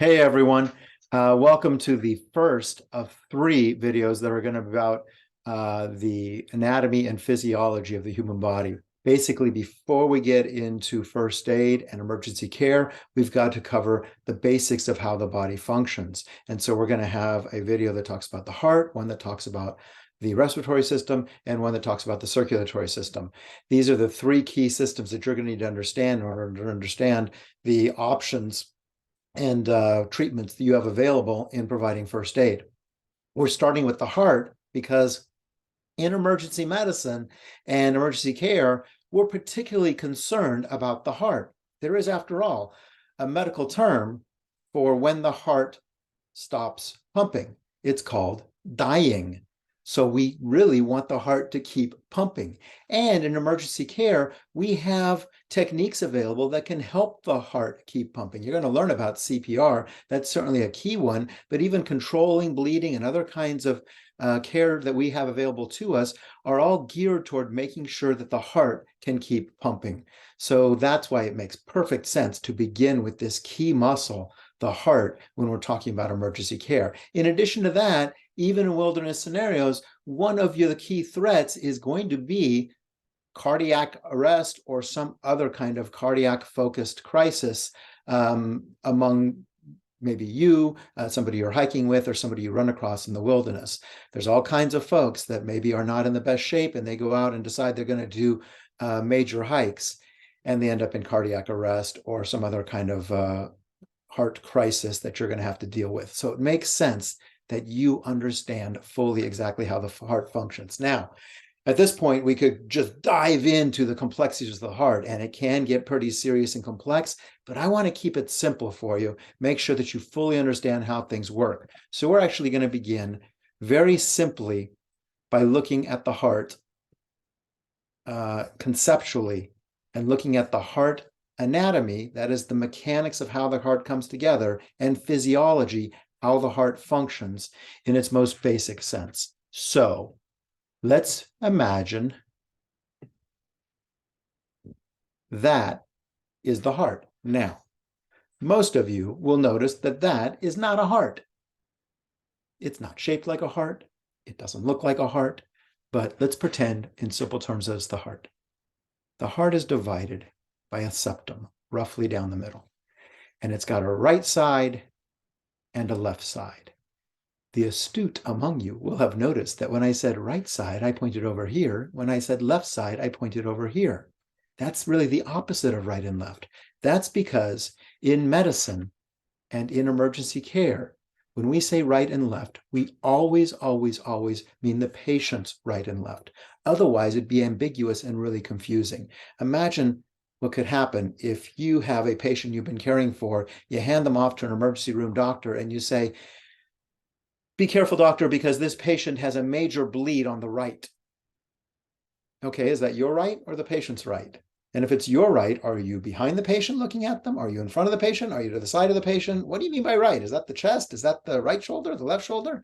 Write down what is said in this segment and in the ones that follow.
Hey everyone, welcome to the first of 3 videos that are going to be about the anatomy and physiology of the human body. Basically, before we get into first aid and emergency care, we've got to cover the basics of how the body functions. And so we're going to have a video that talks about the heart, one that talks about the respiratory system, and one that talks about the circulatory system. These are the 3 key systems that you're going to need to understand in order to understand the options and treatments that you have available in providing first aid. We're starting with the heart because in emergency medicine and emergency care, we're particularly concerned about the heart. There is, after all, a medical term for when the heart stops pumping. It's called dying. So we really want the heart to keep pumping. And in emergency care, we have techniques available that can help the heart keep pumping. You're going to learn about CPR. That's certainly a key one, but even controlling bleeding and other kinds of care that we have available to us are all geared toward making sure that the heart can keep pumping. So that's why it makes perfect sense to begin with this key muscle, the heart, when we're talking about emergency care. In addition to that, even in wilderness scenarios, one of the key threats is going to be cardiac arrest or some other kind of cardiac focused crisis among maybe you, somebody you're hiking with, or somebody you run across in the wilderness. There's all kinds of folks that maybe are not in the best shape and they go out and decide they're going to do major hikes and they end up in cardiac arrest or some other kind of heart crisis that you're going to have to deal with. So it makes sense that you understand fully exactly how the heart functions. Now, at this point, we could just dive into the complexities of the heart, and it can get pretty serious and complex, but I want to keep it simple for you, make sure that you fully understand how things work. So we're actually going to begin very simply by looking at the heart conceptually and looking at the heart anatomy, that is the mechanics of how the heart comes together, and physiology, how the heart functions in its most basic sense. So let's imagine that is the heart. Now, most of you will notice that that is not a heart. It's not shaped like a heart. It doesn't look like a heart, but let's pretend in simple terms that it's the heart. The heart is divided by a septum, roughly down the middle, and it's got a right side and a left side. The astute among you will have noticed that when I said right side, I pointed over here. When I said left side, I pointed over here. That's really the opposite of right and left. That's because in medicine and in emergency care, when we say right and left, we always, always, always mean the patient's right and left. Otherwise, it'd be ambiguous and really confusing. Imagine what could happen if you have a patient you've been caring for, you hand them off to an emergency room doctor, and you say, "Be careful, doctor, because this patient has a major bleed on the right." Okay, is that your right or the patient's right? And if it's your right, are you behind the patient looking at them? Are you in front of the patient? Are you to the side of the patient? What do you mean by right? Is that the chest? Is that the right shoulder, the left shoulder?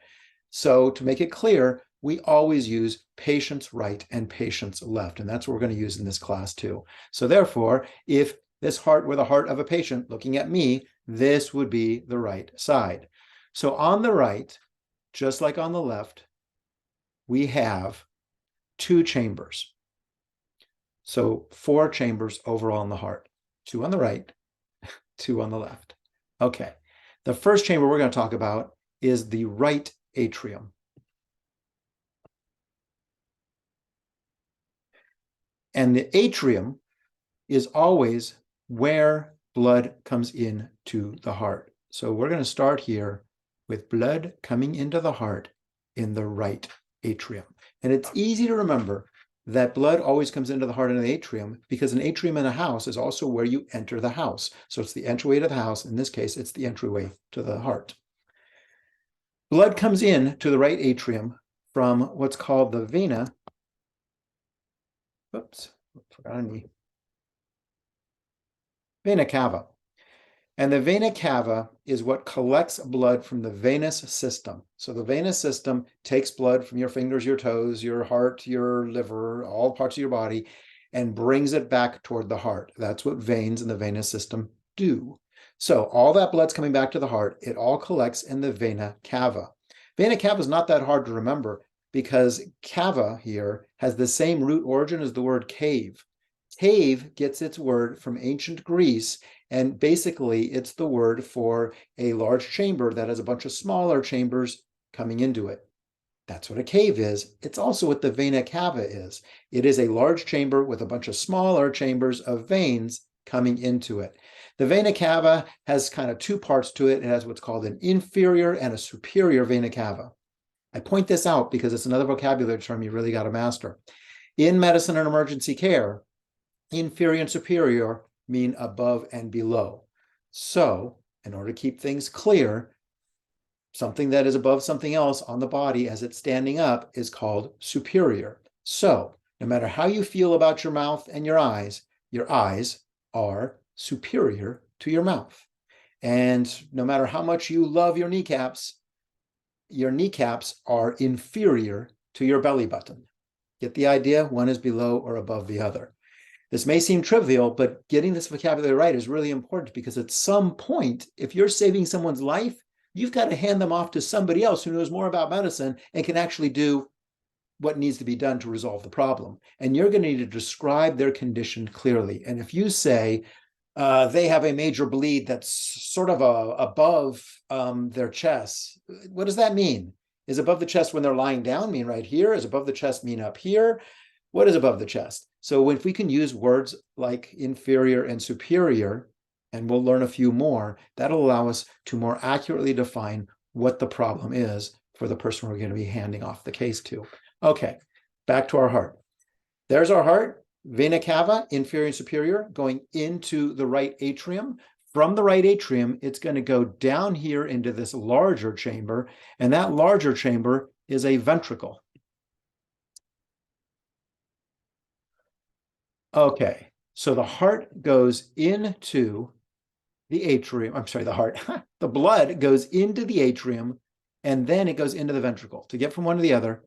So to make it clear, we always use patient's right and patient's left. And that's what we're going to use in this class too. So therefore, if this heart were the heart of a patient looking at me, this would be the right side. So on the right, just like on the left, we have 2 chambers. So 4 chambers overall in the heart, 2 on the right, 2 on the left. Okay, the first chamber we're going to talk about is the right atrium. And the atrium is always where blood comes in to the heart. So we're going to start here with blood coming into the heart in the right atrium. And it's easy to remember that blood always comes into the heart in the atrium because an atrium in a house is also where you enter the house. So it's the entryway to the house. In this case, it's the entryway to the heart. Blood comes in to the right atrium from what's called the vena. Oops, forgot a knee. Vena cava. And the vena cava is what collects blood from the venous system. So the venous system takes blood from your fingers, your toes, your heart, your liver, all parts of your body, and brings it back toward the heart. That's what veins in the venous system do. So all that blood's coming back to the heart. It all collects in the vena cava. Vena cava is not that hard to remember because cava here has the same root origin as the word cave. Cave gets its word from ancient Greece, and basically it's the word for a large chamber that has a bunch of smaller chambers coming into it. That's what a cave is. It's also what the vena cava is. It is a large chamber with a bunch of smaller chambers of veins coming into it. The vena cava has kind of two parts to it. It has what's called an inferior and a superior vena cava. I point this out because it's another vocabulary term you really got to master. In medicine and emergency care, inferior and superior mean above and below. So, in order to keep things clear, something that is above something else on the body as it's standing up is called superior. So, no matter how you feel about your mouth and your eyes are superior to your mouth. And no matter how much you love your kneecaps are inferior to your belly button. Get the idea? One is below or above the other. This may seem trivial, but getting this vocabulary right is really important because at some point, if you're saving someone's life, you've got to hand them off to somebody else who knows more about medicine and can actually do what needs to be done to resolve the problem. And you're going to need to describe their condition clearly. And if you say they have a major bleed that's sort of above their chest, what does that mean? Is above the chest when they're lying down mean right here? Is above the chest mean up here? What is above the chest? So if we can use words like inferior and superior, and we'll learn a few more, that'll allow us to more accurately define what the problem is for the person we're going to be handing off the case to. Okay, back to our heart. There's our heart, vena cava, inferior and superior, going into the right atrium. From the right atrium, it's going to go down here into this larger chamber, and that larger chamber is a ventricle. Okay, so the heart goes into the atrium. I'm sorry, the heart. The blood goes into the atrium, and then it goes into the ventricle. To get from one to the other,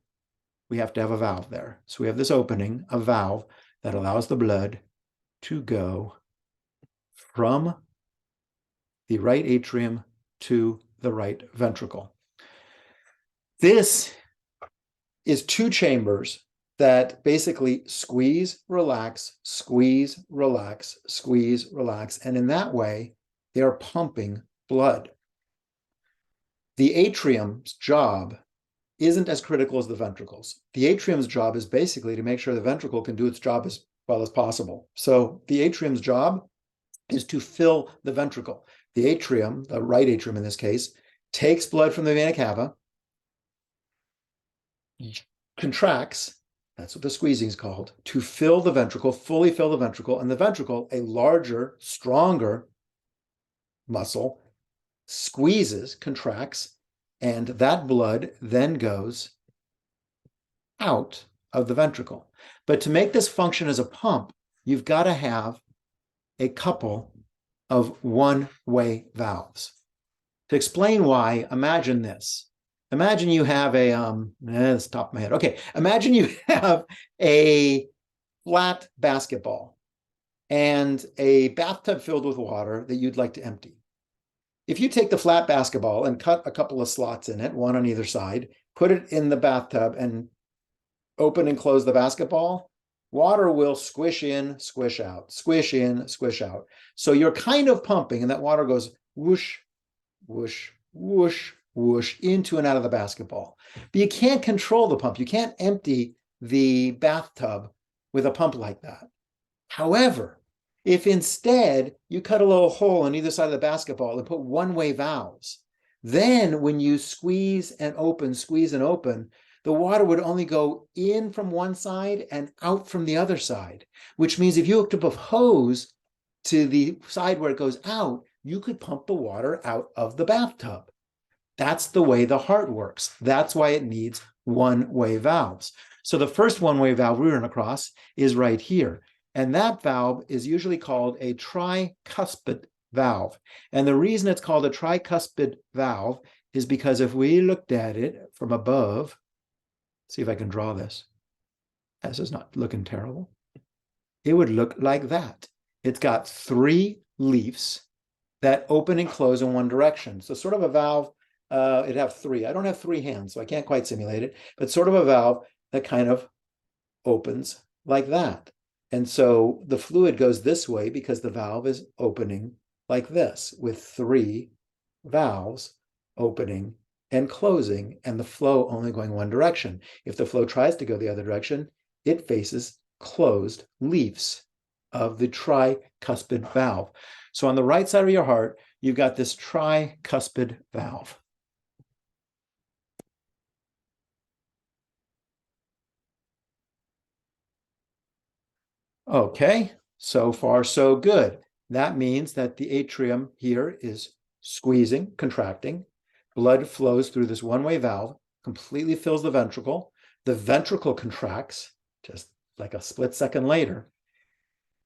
we have to have a valve there. So we have this opening, a valve, that allows the blood to go from the right atrium to the right ventricle. This is two chambers that basically squeeze, relax, squeeze, relax, squeeze, relax. And in that way, they are pumping blood. The atrium's job isn't as critical as the ventricles. The atrium's job is basically to make sure the ventricle can do its job as well as possible. So the atrium's job is to fill the ventricle. The atrium, the right atrium in this case, takes blood from the vena cava, contracts, that's what the squeezing is called, to fill the ventricle, fully fill the ventricle, and the ventricle, a larger, stronger muscle, squeezes, contracts, and that blood then goes out of the ventricle. But to make this function as a pump, you've got to have a couple of one-way valves. To explain why, imagine this. Imagine you have a, that's the top of my head. Okay, imagine you have a flat basketball and a bathtub filled with water that you'd like to empty. If you take the flat basketball and cut a couple of slots in it, one on either side, put it in the bathtub and open and close the basketball, water will squish in, squish out, squish in, squish out. So you're kind of pumping and that water goes whoosh, whoosh, whoosh, whoosh into and out of the basketball. But you can't control the pump. You can't empty the bathtub with a pump like that. However, if instead you cut a little hole on either side of the basketball and put one-way valves, then when you squeeze and open, the water would only go in from one side and out from the other side, which means if you hooked up a hose to the side where it goes out, you could pump the water out of the bathtub. That's the way the heart works. That's why it needs one-way valves. So the first one-way valve we run across is right here. And that valve is usually called a tricuspid valve. And the reason it's called a tricuspid valve is because if we looked at it from above, see if I can draw this. This is not looking terrible. It would look like that. It's got three leaves that open and close in one direction. So sort of a valve, it'd have three. I don't have three hands, so I can't quite simulate it, but sort of a valve that kind of opens like that. And so the fluid goes this way because the valve is opening like this with three valves opening and closing, and the flow only going one direction. If the flow tries to go the other direction, it faces closed leaves of the tricuspid valve. So on the right side of your heart, you've got this tricuspid valve. Okay, so far so good. That means that the atrium here is squeezing, contracting. Blood flows through this one-way valve, completely fills the ventricle. The ventricle contracts just like a split second later,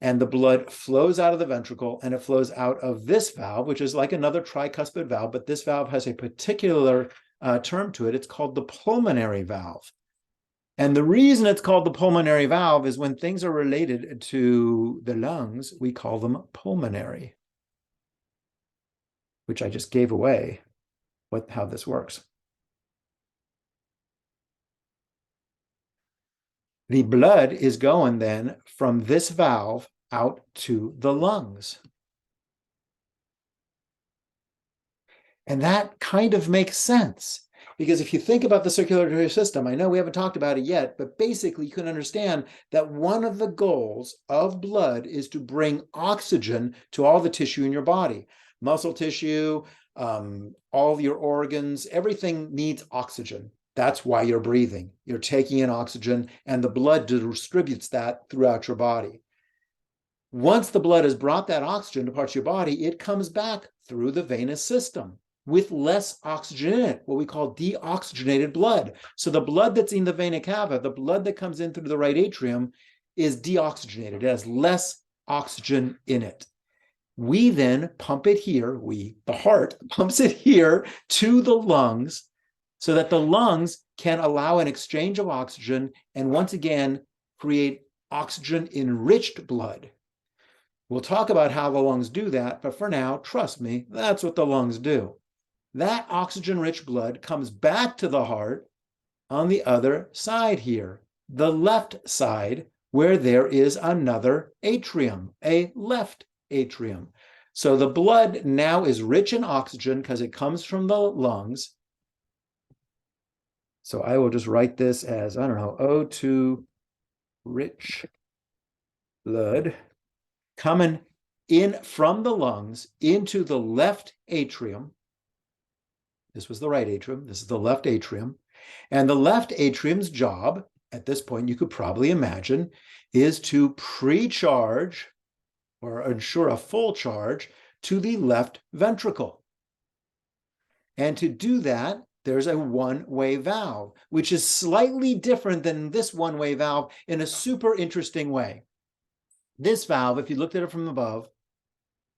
and the blood flows out of the ventricle, and it flows out of this valve, which is like another tricuspid valve, but this valve has a particular term to it. It's called the pulmonary valve. And the reason it's called the pulmonary valve is when things are related to the lungs, we call them pulmonary, which I just gave away how this works. The blood is going then from this valve out to the lungs. And that kind of makes sense. Because if you think about the circulatory system, I know we haven't talked about it yet, but basically you can understand that one of the goals of blood is to bring oxygen to all the tissue in your body. Muscle tissue, all your organs, everything needs oxygen. That's why you're breathing. You're taking in oxygen, and the blood distributes that throughout your body. Once the blood has brought that oxygen to parts of your body, it comes back through the venous system with less oxygen in it, what we call deoxygenated blood. So the blood that's in the vena cava, the blood that comes in through the right atrium, is deoxygenated. It has less oxygen in it. We then pump it here, the heart pumps it here to the lungs so that the lungs can allow an exchange of oxygen and once again create oxygen-enriched blood. We'll talk about how the lungs do that, but for now, trust me, that's what the lungs do. That oxygen-rich blood comes back to the heart on the other side here, the left side, where there is another atrium, a left atrium. So the blood now is rich in oxygen because it comes from the lungs. So I will just write this as, I don't know, O2 rich blood coming in from the lungs into the left atrium. This was the right atrium. This is the left atrium. And the left atrium's job, at this point, you could probably imagine, is to pre-charge or ensure a full charge to the left ventricle. And to do that, there's a one-way valve, which is slightly different than this one-way valve in a super interesting way. This valve, if you looked at it from above,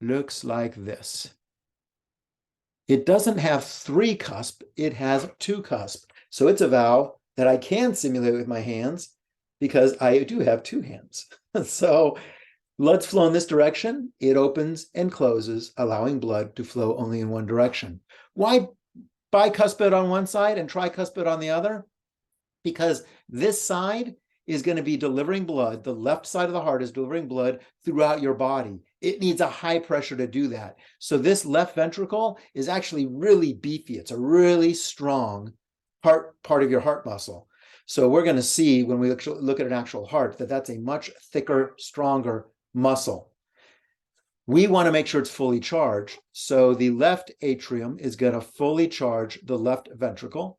looks like this. It doesn't have three cusp, it has two cusp. So it's a valve that I can simulate with my hands because I do have two hands. So blood's flow in this direction, it opens and closes, allowing blood to flow only in one direction. Why bicuspid on one side and tricuspid on the other? Because this side is going to be delivering blood. The left side of the heart is delivering blood throughout your body. It needs a high pressure to do that. So this left ventricle is actually really beefy. It's a really strong part of your heart muscle. So we're going to see when we look at an actual heart that that's a much thicker, stronger muscle. We want to make sure it's fully charged. So the left atrium is going to fully charge the left ventricle.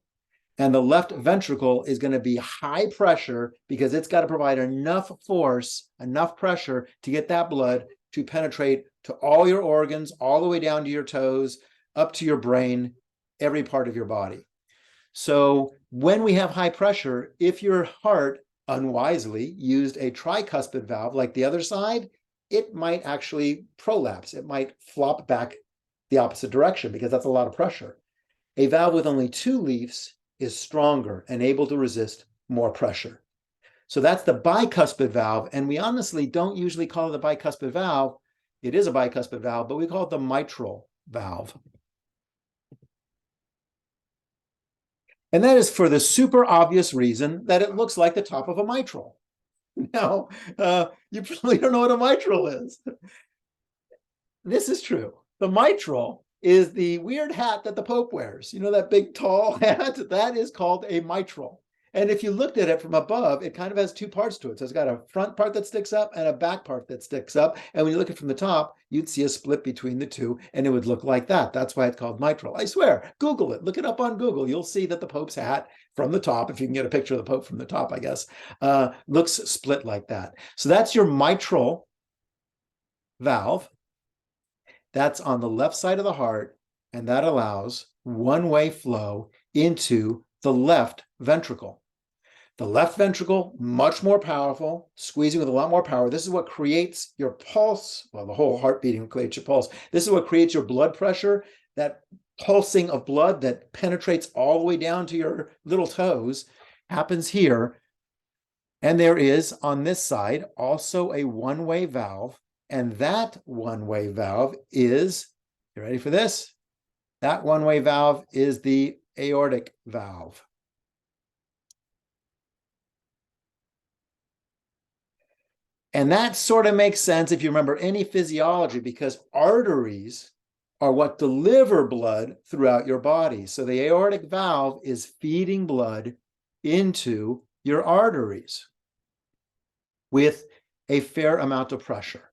And the left ventricle is going to be high pressure because it's got to provide enough force, enough pressure to get that blood to penetrate to all your organs, all the way down to your toes, up to your brain, every part of your body. So when we have high pressure, if your heart unwisely used a tricuspid valve like the other side, it might actually prolapse. It might flop back the opposite direction because that's a lot of pressure. A valve with only two leaves is stronger and able to resist more pressure. So that's the bicuspid valve. And we honestly don't usually call it a bicuspid valve It is a bicuspid valve, but we call it the mitral valve. And that is for the super obvious reason that it looks like the top of a mitral. Now, you probably don't know what a mitral is. This is true. The mitral is the weird hat that the Pope wears. You know, that big tall hat? That is called a mitral. And if you looked at it from above, it kind of has two parts to it. So it's got a front part that sticks up and a back part that sticks up. And when you look at it from the top, you'd see a split between the two, and it would look like that. That's why it's called mitral. I swear, Google it. Look it up on Google. You'll see that the Pope's hat from the top, if you can get a picture of the Pope from the top, I guess, looks split like that. So that's your mitral valve. That's on the left side of the heart, and that allows one-way flow into the left ventricle. The left ventricle, much more powerful, squeezing with a lot more power. This is what creates your pulse. Well, the whole heart beating creates your pulse. This is what creates your blood pressure, that pulsing of blood that penetrates all the way down to your little toes happens here. And there is, on this side, also a one-way valve. And that one-way valve is, you ready for this? That one-way valve is the aortic valve. And that sort of makes sense if you remember any physiology, because arteries are what deliver blood throughout your body. So the aortic valve is feeding blood into your arteries with a fair amount of pressure.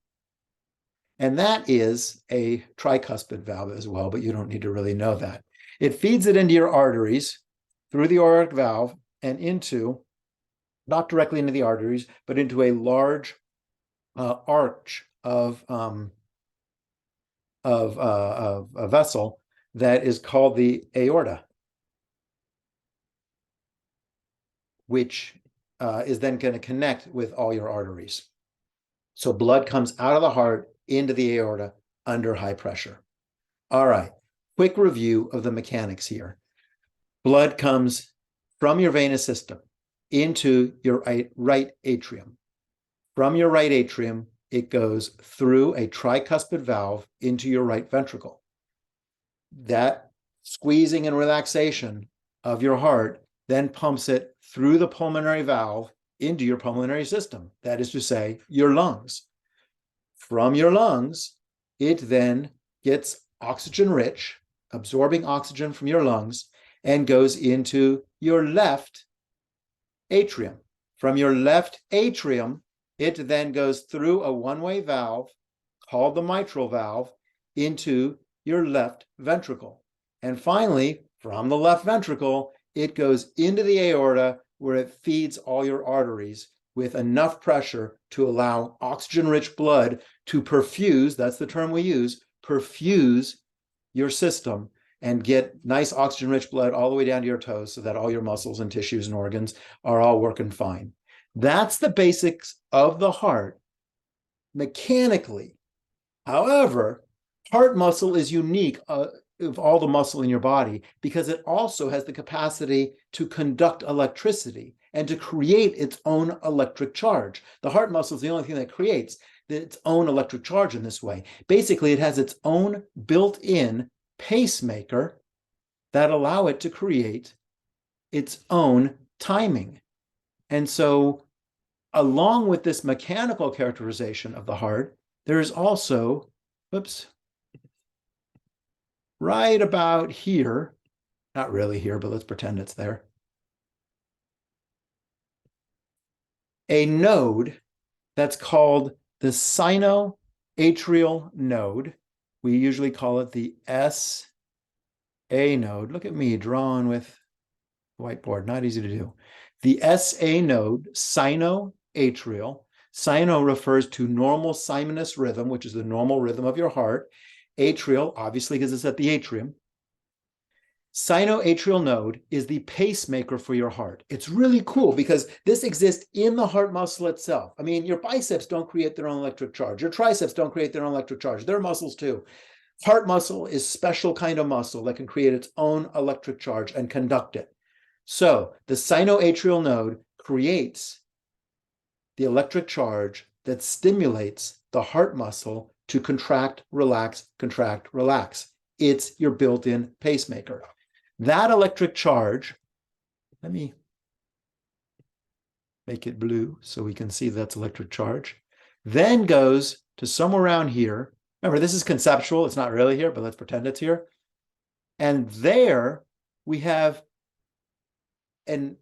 And that is a tricuspid valve as well, but you don't need to really know that. It feeds it into your arteries through the aortic valve and into, not directly into the arteries, but into a large arch of a vessel that is called the aorta, which is then going to connect with all your arteries. So blood comes out of the heart into the aorta under high pressure. All right, quick review of the mechanics here. Blood comes from your venous system into your right atrium. From your right atrium, it goes through a tricuspid valve into your right ventricle. That squeezing and relaxation of your heart then pumps it through the pulmonary valve into your pulmonary system. That is to say, your lungs. From your lungs, it then gets oxygen rich, absorbing oxygen from your lungs, and goes into your left atrium. From your left atrium, it then goes through a one-way valve called the mitral valve into your left ventricle. And finally, from the left ventricle, it goes into the aorta where it feeds all your arteries with enough pressure to allow oxygen-rich blood to perfuse, that's the term we use, perfuse your system and get nice oxygen-rich blood all the way down to your toes so that all your muscles and tissues and organs are all working fine. That's the basics of the heart mechanically. However, heart muscle is unique of all the muscle in your body because it also has the capacity to conduct electricity and to create its own electric charge. The heart muscle is the only thing that creates its own electric charge in this way. Basically, it has its own built-in pacemaker that allow it to create its own timing. And so, along with this mechanical characterization of the heart, there is also, right about here, not really here, but let's pretend it's there, a node that's called the sinoatrial node. We usually call it the SA node. Look at me drawing with the whiteboard, not easy to do. The SA node, sinoatrial. Sino refers to normal sinus rhythm, which is the normal rhythm of your heart. Atrial, obviously, because it's at the atrium. Sinoatrial node is the pacemaker for your heart. It's really cool because this exists in the heart muscle itself. I mean, your biceps don't create their own electric charge. Your triceps don't create their own electric charge. They're muscles too. Heart muscle is a special kind of muscle that can create its own electric charge and conduct it. So the sinoatrial node creates the electric charge that stimulates the heart muscle to contract, relax, contract, relax. It's your built-in pacemaker. That electric charge, let me make it blue so we can see that's electric charge, then goes to somewhere around here. Remember, this is conceptual. It's not really here, but let's pretend it's here. And there we have an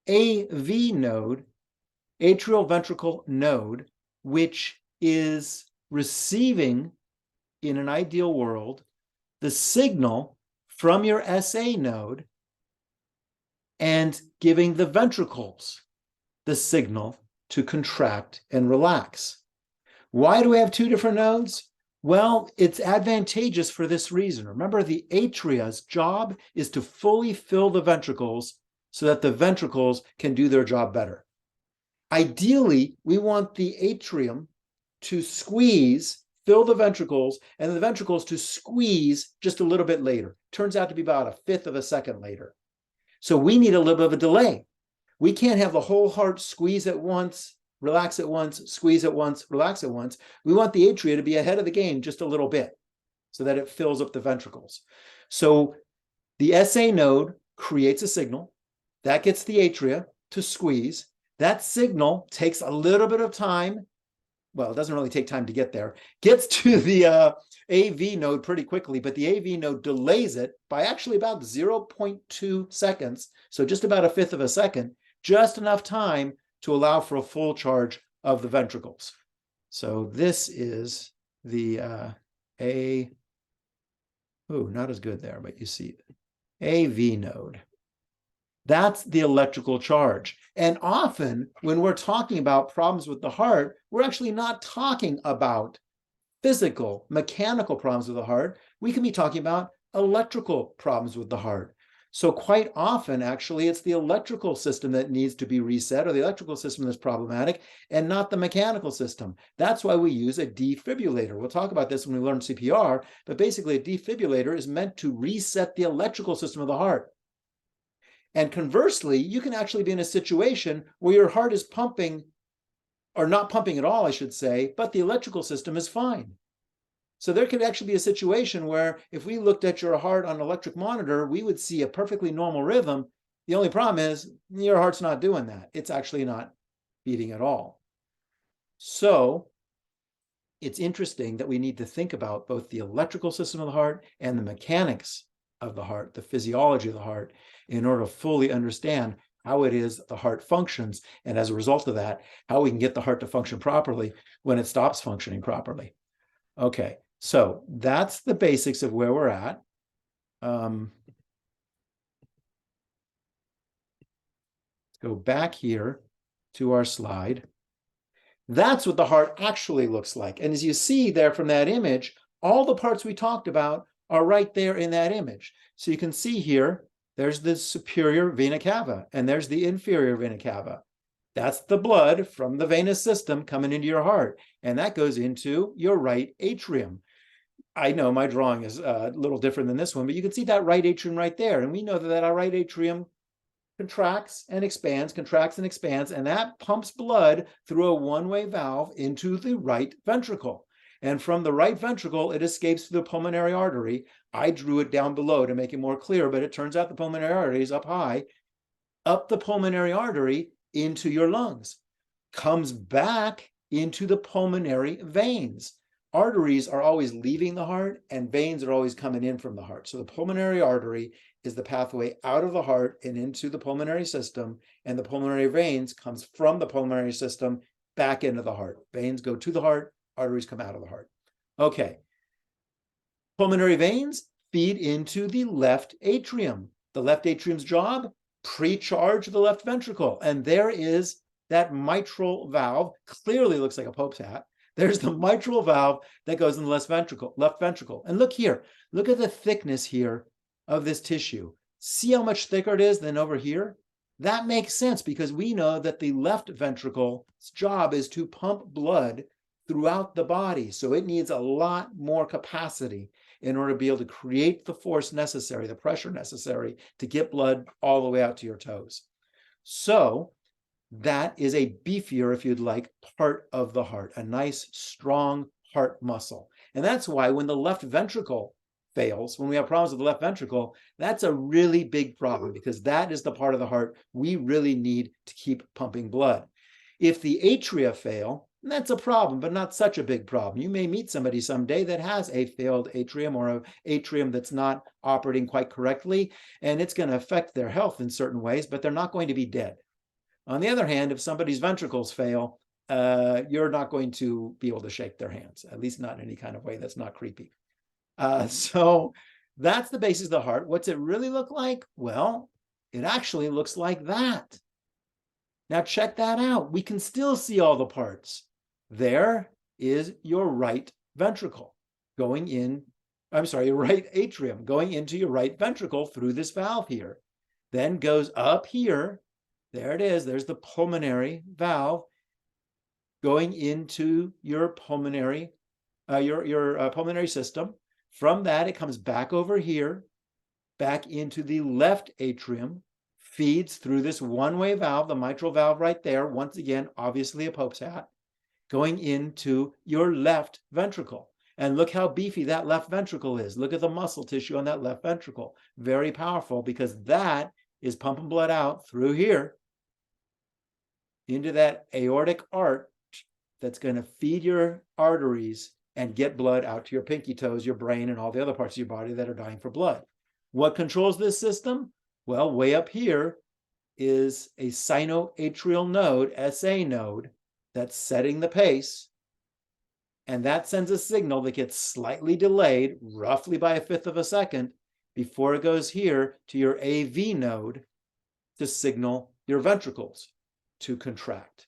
AV node, atrial ventricle node, which is receiving, in an ideal world, the signal from your SA node and giving the ventricles the signal to contract and relax. Why do we have two different nodes? Well, it's advantageous for this reason. Remember, the atria's job is to fully fill the ventricles so that the ventricles can do their job better. Ideally, we want the atrium to squeeze, fill the ventricles, and the ventricles to squeeze just a little bit later. Turns out to be about 1/5 of a second later. So we need a little bit of a delay. We can't have the whole heart squeeze at once, relax at once, squeeze at once, relax at once. We want the atria to be ahead of the game just a little bit so that it fills up the ventricles. So the SA node creates a signal that gets the atria to squeeze. That signal takes a little bit of time. Well, it doesn't really take time to get there. Gets to the AV node pretty quickly, but the AV node delays it by actually about 0.2 seconds. So just about 1/5 of a second, just enough time to allow for a full charge of the ventricles. So this is the not as good there, but you see AV node. That's the electrical charge. And often when we're talking about problems with the heart, we're actually not talking about physical, mechanical problems with the heart. We can be talking about electrical problems with the heart. So quite often, actually, it's the electrical system that needs to be reset, or the electrical system that's problematic, and not the mechanical system. That's why we use a defibrillator. We'll talk about this when we learn CPR, but basically a defibrillator is meant to reset the electrical system of the heart. And conversely, you can actually be in a situation where your heart is pumping, or not pumping at all, I should say, but the electrical system is fine. So there could actually be a situation where if we looked at your heart on an electric monitor, we would see a perfectly normal rhythm. The only problem is your heart's not doing that. It's actually not beating at all. So it's interesting that we need to think about both the electrical system of the heart and the mechanics of the heart, the physiology of the heart, in order to fully understand how it is the heart functions, and as a result of that, how we can get the heart to function properly when it stops functioning properly. Okay, so that's the basics of where we're at. Let's go back here to our slide. That's what the heart actually looks like. And as you see there from that image, all the parts we talked about are right there in that image. So you can see here, there's the superior vena cava, and there's the inferior vena cava. That's the blood from the venous system coming into your heart, and that goes into your right atrium. I know my drawing is a little different than this one, but you can see that right atrium right there, and we know that our right atrium contracts and expands, and that pumps blood through a one-way valve into the right ventricle. And from the right ventricle, it escapes through the pulmonary artery. I drew it down below to make it more clear, but it turns out the pulmonary artery is up high, up the pulmonary artery into your lungs, comes back into the pulmonary veins. Arteries are always leaving the heart, and veins are always coming in from the heart. So the pulmonary artery is the pathway out of the heart and into the pulmonary system, and the pulmonary veins comes from the pulmonary system back into the heart. Veins go to the heart, arteries come out of the heart. Okay. Pulmonary veins feed into the left atrium. The left atrium's job, pre-charge the left ventricle. And there is that mitral valve, clearly looks like a Pope's hat. There's the mitral valve that goes in the left ventricle. And look here, look at the thickness here of this tissue. See how much thicker it is than over here? That makes sense because we know that the left ventricle's job is to pump blood throughout the body. So it needs a lot more capacity in order to be able to create the force necessary, the pressure necessary to get blood all the way out to your toes. So that is a beefier, if you'd like, part of the heart, a nice, strong heart muscle. And that's why when the left ventricle fails, when we have problems with the left ventricle, that's a really big problem, because that is the part of the heart we really need to keep pumping blood. If the atria fail, that's a problem, but not such a big problem. You may meet somebody someday that has a failed atrium or an atrium that's not operating quite correctly, and it's going to affect their health in certain ways, but they're not going to be dead. On the other hand, if somebody's ventricles fail, you're not going to be able to shake their hands, at least not in any kind of way that's not creepy. So that's the basis of the heart. What's it really look like? Well, it actually looks like that. Now check that out. We can still see all the parts. There is your right ventricle going in, your right atrium going into your right ventricle through this valve here. Then goes up here. There it is. There's the pulmonary valve going into your pulmonary, pulmonary system. From that, it comes back over here, back into the left atrium, feeds through this one-way valve, the mitral valve right there. Once again, obviously a Pope's hat, going into your left ventricle. And look how beefy that left ventricle is. Look at the muscle tissue on that left ventricle. Very powerful, because that is pumping blood out through here into that aortic arch that's going to feed your arteries and get blood out to your pinky toes, your brain, and all the other parts of your body that are dying for blood. What controls this system? Well, way up here is a sinoatrial node, SA node, that's setting the pace. And that sends a signal that gets slightly delayed, roughly by 1/5 of a second, before it goes here to your AV node to signal your ventricles to contract.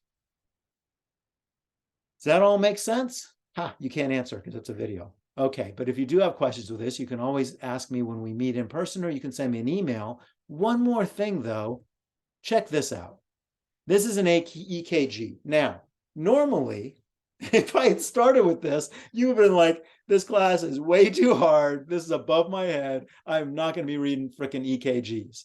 Does that all make sense? You can't answer because it's a video. Okay, but if you do have questions with this, you can always ask me when we meet in person, or you can send me an email. One more thing though, check this out. This is an EKG. Now, normally, if I had started with this, you would have been like, this class is way too hard. This is above my head. I'm not going to be reading freaking EKGs.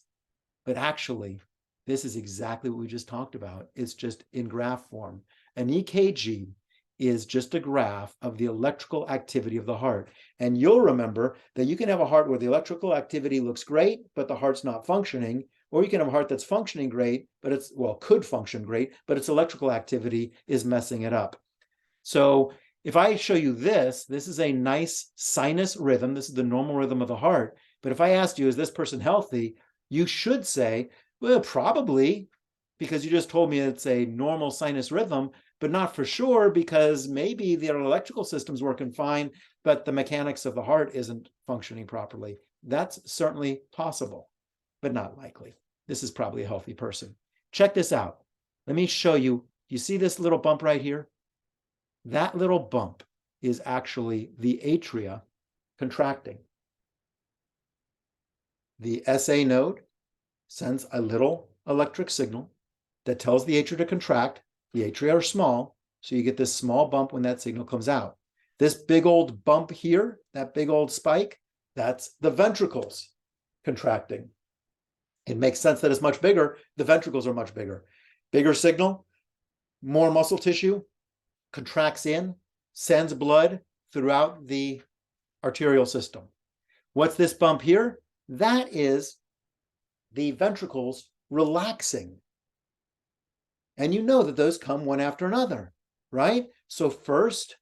But actually, this is exactly what we just talked about. It's just in graph form. An EKG is just a graph of the electrical activity of the heart. And you'll remember that you can have a heart where the electrical activity looks great, but the heart's not functioning. Or you can have a heart that's functioning great, but it's, well, could function great, but its electrical activity is messing it up. So if I show you this is a nice sinus rhythm. This is the normal rhythm of the heart. But if I asked you, is this person healthy? You should say, well, probably, because you just told me it's a normal sinus rhythm, but not for sure, because maybe their electrical system's working fine, but the mechanics of the heart isn't functioning properly. That's certainly possible, but not likely. This is probably a healthy person. Check this out. Let me show you. You see this little bump right here? That little bump is actually the atria contracting. The SA node sends a little electric signal that tells the atria to contract. The atria are small, so you get this small bump when that signal comes out. This big old bump here, that big old spike, that's the ventricles contracting. It makes sense that it's much bigger. The ventricles are much bigger. Bigger signal, more muscle tissue, contracts in, sends blood throughout the arterial system. What's this bump here? That is the ventricles relaxing. And you know that those come one after another, right? So first,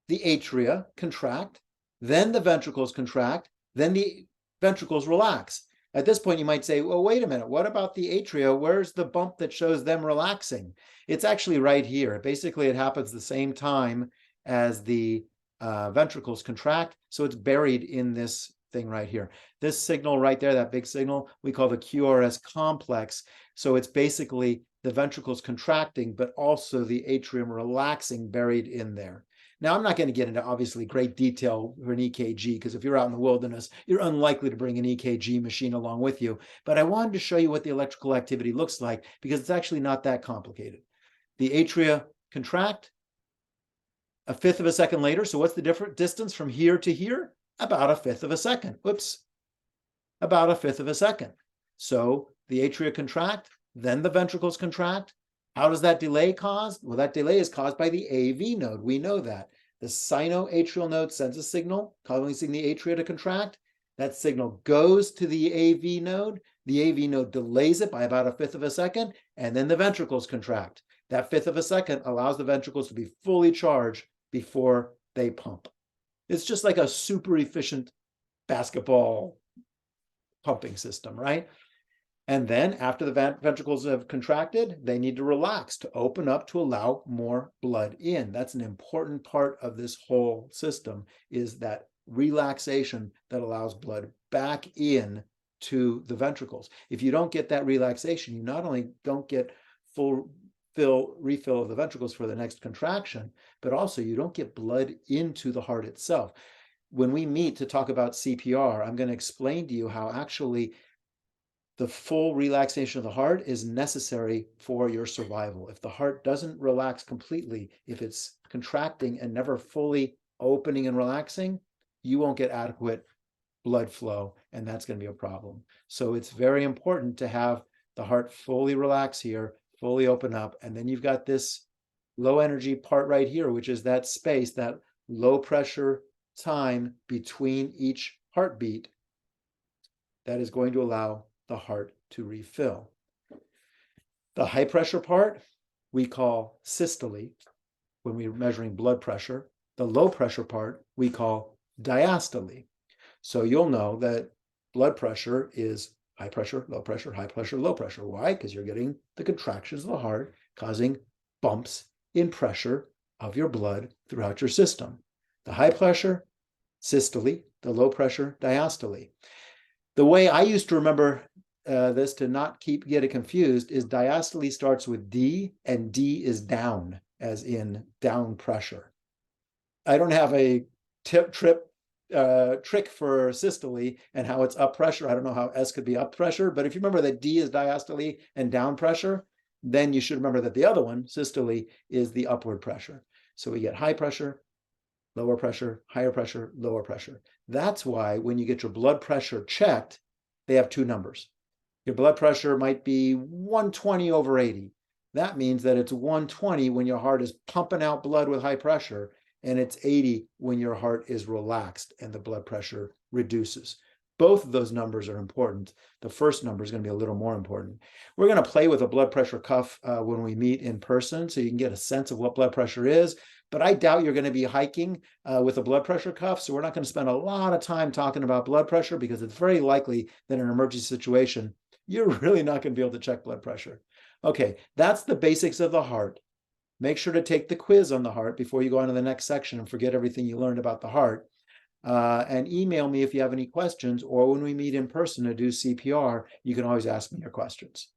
the atria contract, then the ventricles contract, then the ventricles relax. At this point, you might say, well, wait a minute, what about the atria? Where's the bump that shows them relaxing? It's actually right here. Basically, it happens the same time as the ventricles contract, so it's buried in this thing right here. This signal right there, that big signal, we call the QRS complex. So it's basically the ventricles contracting, but also the atrium relaxing buried in there. Now, I'm not going to get into obviously great detail for an EKG, because if you're out in the wilderness, you're unlikely to bring an EKG machine along with you. But I wanted to show you what the electrical activity looks like, because it's actually not that complicated. The atria contract 1/5 of a second later. So what's the different distance from here to here? About 1/5 of a second. Whoops. About 1/5 of a second. So the atria contract, then the ventricles contract. How does that delay cause? Well, that delay is caused by the AV node. We know that. The sinoatrial node sends a signal causing the atria to contract. That signal goes to the AV node. The AV node delays it by about 1/5 of a second, and then the ventricles contract. That 1/5 of a second allows the ventricles to be fully charged before they pump. It's just like a super efficient basketball pumping system, right? And then after the ventricles have contracted, they need to relax to open up to allow more blood in. That's an important part of this whole system, is that relaxation that allows blood back in to the ventricles. If you don't get that relaxation, you not only don't get full refill of the ventricles for the next contraction, but also you don't get blood into the heart itself. When we meet to talk about CPR, I'm going to explain to you how actually the full relaxation of the heart is necessary for your survival. If the heart doesn't relax completely, if it's contracting and never fully opening and relaxing, you won't get adequate blood flow, and that's going to be a problem. So it's very important to have the heart fully relax here, fully open up, and then you've got this low energy part right here, which is that space, that low pressure time between each heartbeat that is going to allow the heart to refill. The high pressure part we call systole when we're measuring blood pressure. The low pressure part we call diastole. So you'll know that blood pressure is high pressure, low pressure, high pressure, low pressure. Why? Because you're getting the contractions of the heart causing bumps in pressure of your blood throughout your system. The high pressure, systole, the low pressure, diastole. The way I used to remember this to not get it confused is diastole starts with D, and D is down, as in down pressure. I don't have a trick for systole and how it's up pressure. I don't know how S could be up pressure, but if you remember that D is diastole and down pressure, then you should remember that the other one, systole, is the upward pressure. So we get high pressure, lower pressure, higher pressure, lower pressure. That's why when you get your blood pressure checked, they have two numbers. Your blood pressure might be 120/80. That means that it's 120 when your heart is pumping out blood with high pressure, and it's 80 when your heart is relaxed and the blood pressure reduces. Both of those numbers are important. The first number is going to be a little more important. We're going to play with a blood pressure cuff when we meet in person, so you can get a sense of what blood pressure is. But I doubt you're going to be hiking with a blood pressure cuff, so we're not going to spend a lot of time talking about blood pressure, because it's very likely that in an emergency situation, you're really not going to be able to check blood pressure. Okay, that's the basics of the heart. Make sure to take the quiz on the heart before you go on to the next section and forget everything you learned about the heart. And email me if you have any questions, or when we meet in person to do CPR, you can always ask me your questions.